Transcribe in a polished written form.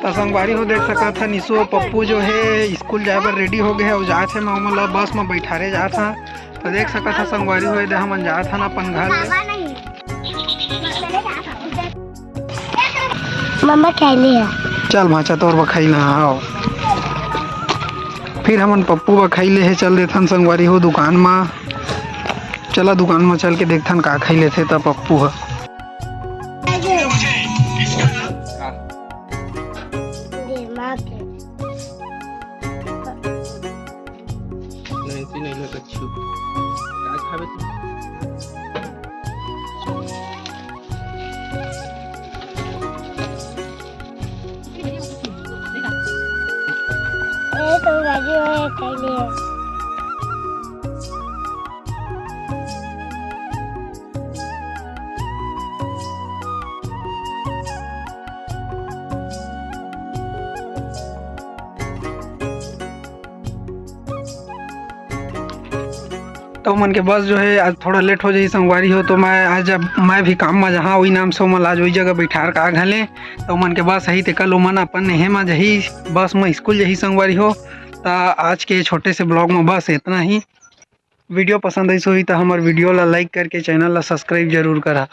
तो संगवारी हो देख सकत था निशु और पप्पू जो है स्कूल जाए बर रेडी हो गए है और जात है मैं ओमन बस में बैठारे जात था। तो देख सकत था संगवारी हो दे हमन जात हन अपन घर ले। मम्मा खेली है चल भाचा तोर बखाई ना आओ फिर हमन पप्पू बखाई ले है चल देथन संगवारी हो दुकान में। चला दुकान में चल के देखथन का खाई लेथे त पप्पू ह तो गाजी है खेली है तो मन के बस जो है आज थोड़ा लेट हो जाई संगवारी हो। तो मैं आज जब मैं भी काम में जहाँ वही नाम से मन आज वही जगह बैठार का घले तो मन के बस ही कल मन अपन हे में जही बस में स्कूल जही संगवारी हो। तो आज के छोटे से ब्लॉग में बस इतना ही। वीडियो पसंद आई तो हमारे वीडियो ला लाइक करके चैनल ला सब्सक्राइब जरूर करा।